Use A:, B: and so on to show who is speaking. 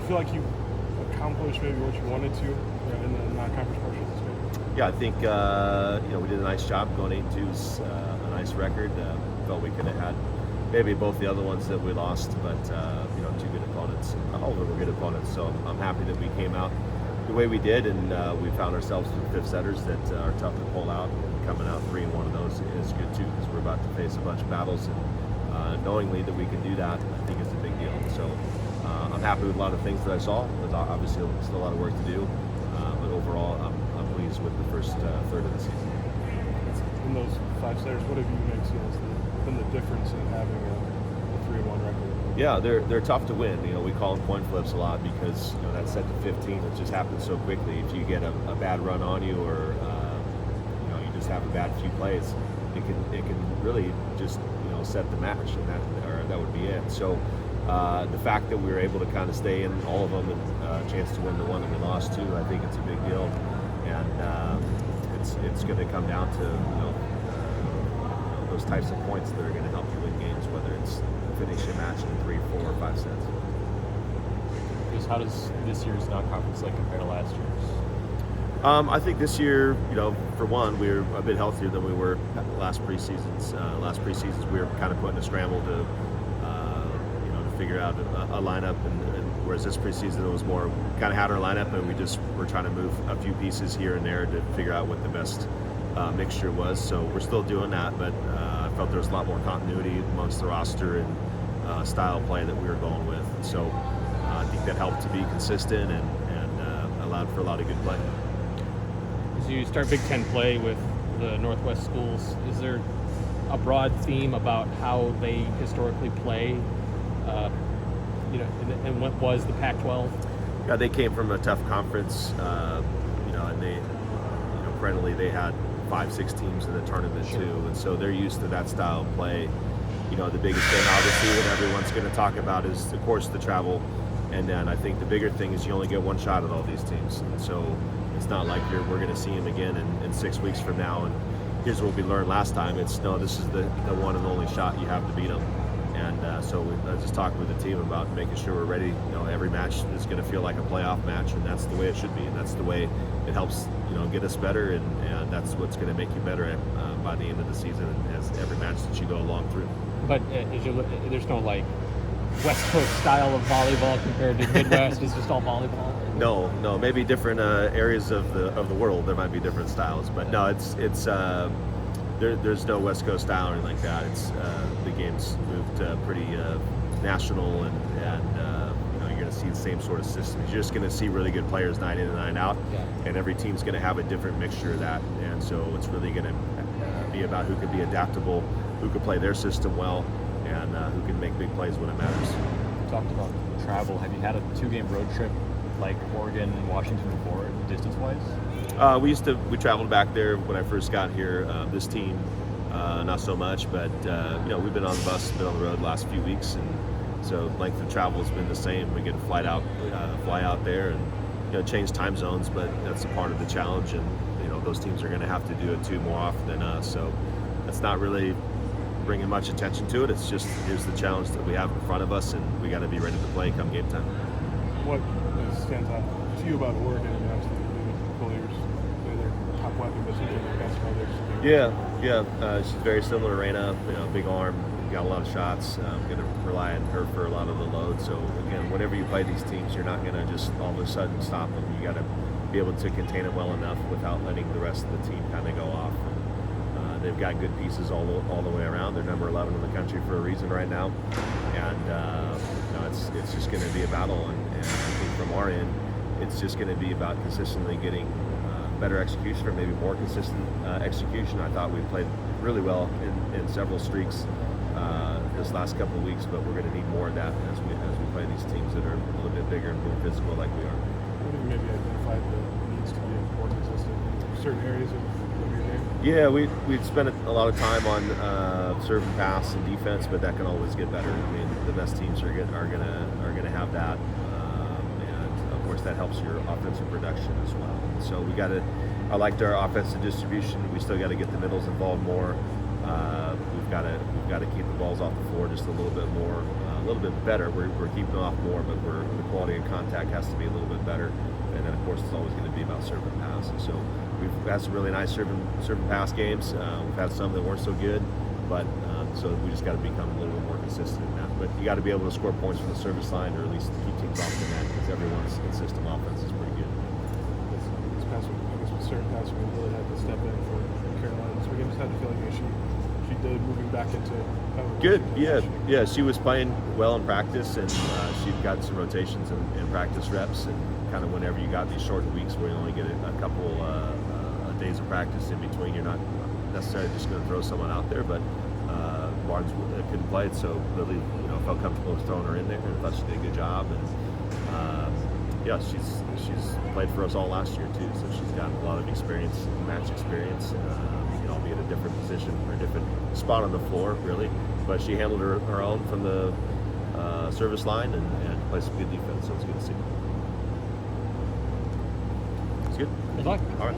A: feel like you accomplished maybe what you wanted to in the non-conference portion of this game?
B: Yeah, I think we did a nice job going 8-2's a nice record. Felt we could have had maybe both the other ones that we lost, but two good opponents. All of them were good opponents, so I'm happy that we came out the way we did, and we found ourselves with fifth setters that are tough to pull out. And coming out 3-1 of those is good too, because we're about to face a bunch of battles, and knowingly that we can do that, I think is a big deal. So I'm happy with a lot of things that I saw. There's obviously still a lot of work to do, but overall I'm pleased with the first third of the season.
A: In those 5 setters, what have you seen as been the difference in having a 3-1 record?
B: Yeah, they're tough to win. We call them coin flips a lot because that set to 15, it just happens so quickly. If you get a bad run on you, or you just have a bad few plays, it can really just set the match, and that would be it. So the fact that we were able to kind of stay in all of them and a chance to win the one that we lost to, I think it's a big deal, and it's going to come down to those types of points that are going to help you win games, whether it's finish a match in 3, 4, or 5 sets.
C: How does this year's non-conference compare to last year's?
B: I think this year, for one, we're a bit healthier than we were last preseasons. Last preseasons, we were kind of put in a scramble to figure out a lineup, and whereas this preseason it was more kind of had our lineup, and we just were trying to move a few pieces here and there to figure out what the best mixture was. So we're still doing that, but I felt there was a lot more continuity amongst the roster and style of play that we were going with. And so I think that helped to be consistent and allowed for a lot of good play.
C: As you start Big Ten play with the Northwest schools, is there a broad theme about how they historically play? And what was the Pac-12?
B: Yeah, they came from a tough conference, and they, perennially they had 5-6 teams in the tournament too, and so they're used to that style of play. The biggest thing, obviously, that everyone's going to talk about is, of course, the travel, and then I think the bigger thing is you only get one shot at all these teams, and so it's not like we're going to see them again in 6 weeks from now. And here's what we learned last time: this is the one and only shot you have to beat them. And so I just talked with the team about making sure we're ready. Every match is going to feel like a playoff match, and that's the way it should be, and that's the way it helps get us better, and that's what's going to make you better by the end of the season, as every match that you go along through.
C: But there's no West Coast style of volleyball compared to Midwest. It's just all volleyball.
B: No, maybe different areas of the world there might be different styles, but no, it's there's no West Coast style or anything like that. It's the game's moved pretty national, and you're going to see the same sort of systems. You're just going to see really good players night in and night out, and every team's going to have a different mixture of that. And so it's really going to be about who can be adaptable, who can play their system well, and who can make big plays when it matters.
C: You talked about travel. Have you had a 2-game road trip like Oregon and Washington before, distance-wise?
B: We traveled back there when I first got here. This team, not so much, but we've been on the bus, been on the road the last few weeks, and so length of travel has been the same. We get to fly out there, and change time zones, but that's a part of the challenge, and those teams are going to have to do it too more often than us. So that's not really bringing much attention to it. It's just, here's the challenge that we have in front of us, and we got to be ready to play come game time.
A: What stands out to you about Oregon? Top weapon, but she's the best others.
B: Yeah. She's very similar to Reina. Big arm, got a lot of shots. Going to rely on her for a lot of the load. So again, whenever you play these teams, you're not going to just all of a sudden stop them. You got to be able to contain them well enough without letting the rest of the team kind of go off. And, they've got good pieces all the way around. They're number 11 in the country for a reason right now, and it's just going to be a battle. And I think from our end, it's just going to be about consistently getting better execution, or maybe more consistent execution. I thought we played really well in several streaks this last couple of weeks, but we're going to need more of that as we play these teams that are a little bit bigger and more physical like we are.
A: What have you maybe identified that needs to be more consistent in certain areas of your game?
B: Yeah, we've spent a lot of time on serve and pass and defense, but that can always get better. I mean, the best teams are gonna have that, and of course that helps your offensive production as well. So I liked our offensive distribution. We still got to get the middles involved more. We've got to keep the balls off the floor just a little bit more. little bit better. We're keeping off more, but the quality of contact has to be a little bit better. And then of course it's always going to be about serve and pass. And so we've had some really nice serve and pass games. We've had some that weren't so good, but so we just got to become a little bit more consistent in that. But you got to be able to score points from the service line, or at least keep teams off the net, because everyone's system offense is pretty good.
A: This past week, I guess with certain past week, we really had to step in for Carolina. So we just had the feeling that she did, moving back into
B: good. Yeah. She was playing well in practice, and she got some rotations and practice reps, and kind of whenever you got these shortened weeks where you only get a couple days of practice in between, you're not necessarily just going to throw someone out there, but Barnes couldn't play it, so Lily, felt comfortable with throwing her in there, and I thought she did a good job. And she's played for us all last year too, so she's got a lot of experience, match experience, albeit a different position or a different spot on the floor, really. But she handled her own from the service line and played some good defense, so it's good to see. It's good.
C: Good luck.
B: All right.